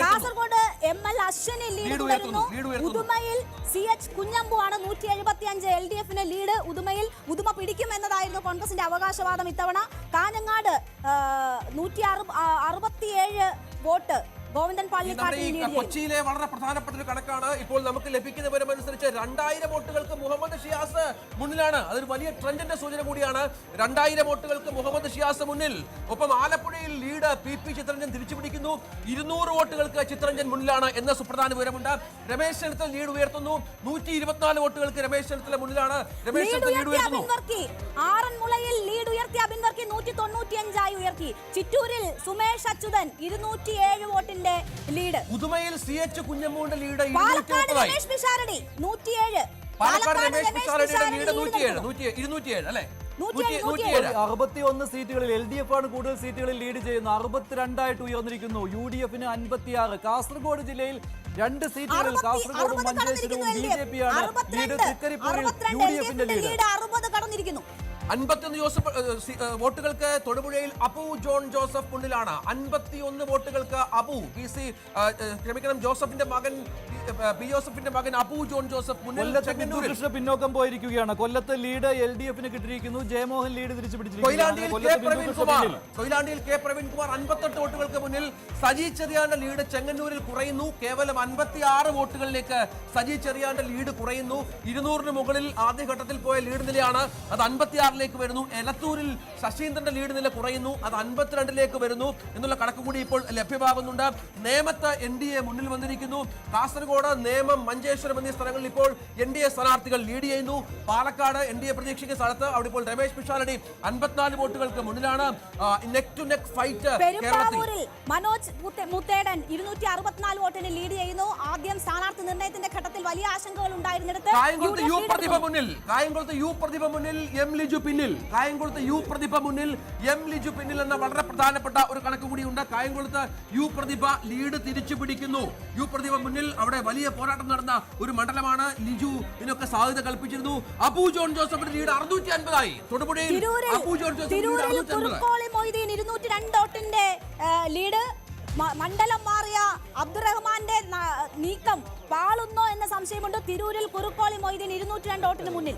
Kasaragod ML Ashwini lead തുടരുന്നു. ഉദുമയിൽ CH Kunhambu ആണ് 175 LDF lead. Uduma പിടിക്കും എന്നതായിരുന്നു കോൺഗ്രസിന്റെ അവകാശവാദം ഇത്തവണ. കാഞ്ഞങ്ങാട് 167 വോട്ട് ഗോവിന്ദൻ പാലിക്കാട്ടിൽ. കൊച്ചിയിലെ വളരെ പ്രധാനപ്പെട്ട ഒരു കണക്കാണ് ഇപ്പോൾ നമുക്ക് ലഭിക്കുന്ന വിവരമനുസരിച്ച് 2000 വോട്ടുകൾക്ക് മുഹമ്മദ് ഷിയാസ് മുന്നിലാണ്. അതൊരു വലിയ ട്രെൻഡിന്റെ സൂചന കൂടിയാണ്. 2000 വോട്ടുകൾക്ക് മുഹമ്മദ് ഷിയാസ് മുന്നിൽ. ഒപ്പം ആലപ്പുഴയിൽ ലീഡ് PP ചിത്രരഞ്ജൻ തിരിച്ചുപിടിക്കുന്നു. 200 വോട്ടുകൾക്ക് ചിത്രരഞ്ജൻ മുന്നിലാണ് എന്ന സുപ്രധാന വിവരമുണ്ട്. രമേശ് ചെന്നിത്തല ലീഡ് ഉയർത്തുന്നു. 124 വോട്ടുകൾക്ക് രമേശ് ചെന്നിത്തല മുന്നിലാണ്. രമേശ് ചെന്നിത്തല ലീഡ് ഉയർത്തുന്നു. ആറന്മുളയിൽ ലീഡ് ഉയർത്തിയ അബിൻ വർക്കി 195 ആയി ഉയർത്തി. ചിറ്റൂരിൽ സുമേഷ് അച്യുതൻ 207 വോട്ടിന് ലീഡ്. ഉദുമയിൽ CH കുഞ്ഞമ്മൂന്റെ ലീഡ് 107. പാലക്കാട് രമേശ് പിഷാരടി 107. പാലക്കാട് രമേശ് പിഷാരടിയുടെ ലീഡ് 207 അല്ലേ? 61 സീറ്റുകളിൽ LDF ആണ് കൂടുതൽ സീറ്റുകളിൽ ലീഡ് ചെയ്യുന്നു. 62 ഉയർന്നിരിക്കുന്നു. UDF-ന് 56. കാസർഗോഡ് ജില്ലയിൽ 2 സീറ്റുകളിൽ കാസർഗോഡും മഞ്ചേശ്വരവും BJP ആണ് ലീഡ്. തൃക്കരിപ്പൂരിൽ UDF-ന്റെ ലീഡ് 60 കടന്നിരിക്കുന്നു. 51 വോട്ടുകൾക്ക് തൊടുപുഴയിൽ അബു ജോൺ ജോസഫ് മുന്നിലാണ്. 51 വോട്ടുകൾക്ക് ജോസഫിന്റെ മകൻ ജോസഫിന്റെ മകൻ അബു ജോൺ ജോസഫ് മുന്നിൽ. കൃഷ്ണ പിന്നോക്കം പോയിരിക്കുകയാണ്. കൊല്ലത്ത് ലീഡ് LDF-ന് കിട്ടിയിരിക്കുന്നു. ജയമോഹൻ ലീഡ് തിരിച്ചു പിടിച്ചിരിക്കുന്നു. കൊയിലാണ്ടിയിൽ കെ പ്രവീൺകുമാർ 58 വോട്ടുകൾക്ക് മുന്നിൽ. സജി ചെറിയാന്റെ ലീഡ് ചെങ്ങന്നൂരിൽ കുറയുന്നു. കേവലം 56 വോട്ടുകളിലേക്ക് സജി ചെറിയാന്റെ ലീഡ് കുറയുന്നു. 200-ന് മുകളിൽ ആദ്യഘട്ടത്തിൽ പോയ ലീഡ് നിലയാണ്. അത് 56-ലേക്ക് വരുന്നു. എലത്തൂരിൽ ശശീന്ദ്രന്റെ ലീഡ് നില കുറയുന്നു. അത് 52-ലേക്ക് വരുന്നു എന്നുള്ള കണക്ക് കൂടി ഇപ്പോൾ ലഭ്യമാകുന്നുണ്ട്. നേമത്ത് NDA മുന്നിൽ വന്നിരിക്കുന്നു. കാസർഗോഡ്, നേമം, മഞ്ചേശ്വരം എന്നീ സ്ഥലങ്ങളിൽ ഇപ്പോൾ NDA സ്ഥാനാർത്ഥികൾ ലീഡ് ചെയ്യുന്നു. പാലക്കാട് NDA പ്രതീക്ഷിക്കുന്ന സ്ഥലത്ത് അവിടെ ഇപ്പോൾ രമേശ് പിഷാരടി 54 വോട്ടുകൾക്ക് മുന്നിലാണ്. നെക്ക് ടു നെക്ക് ഫൈറ്റ് കേരളത്തിൽ. മനോജ് മുത്തേടൻ 264 വോട്ടിന് ലീഡ് ചെയ്യുന്നു. ആദ്യം സ്ഥാനാർത്ഥി നിർണയത്തിന്റെ ഘട്ടത്തിൽ വലിയ ആശങ്കകൾ ഉണ്ടായിരുന്നിടത്ത് കായംകുളത്ത് യു പ്രതിഭ മുന്നിൽ M ലിജു പിന്നിൽ എന്ന വളരെ പ്രധാനപ്പെട്ട ഒരു കണക്ക് കൂടിയുണ്ട്. കായംകുളത്ത് യു പ്രതിഭ ലീഡ് തിരിച്ചു പിടിക്കുന്നു. യു പ്രതിഭ മുന്നിൽ. അവിടെ വലിയ പോരാട്ടം നടന്ന ഒരു മണ്ഡലമാണ്. ലിജു ഇതിനൊക്കെ സാധ്യത കൽപ്പിച്ചിരുന്നു. അബു ജോൺ ജോസഫിന്റെ ലീഡ് 650 ആയി. തൊടുപുഴയിൽ അബു ജോൺ ജോസഫ് 202 വോട്ടിന്റെ ലീഡ്. മണ്ഡലം മാറിയ അബ്ദുറഹ്മാന്റെ നീക്കം പാളുന്നോ എന്ന സംശയമുണ്ട്. തിരൂരിൽ കുറുക്കോളി മൊയ്തീൻ 202 വോട്ടിന് മുന്നിൽ.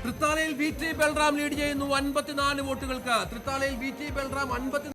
തൃത്താലയിൽ VT ബൽറാം ലീഡ് ചെയ്യുന്നു 54 വോട്ടുകൾക്ക്. തൃത്താലയിൽ VT ബൽറാം 54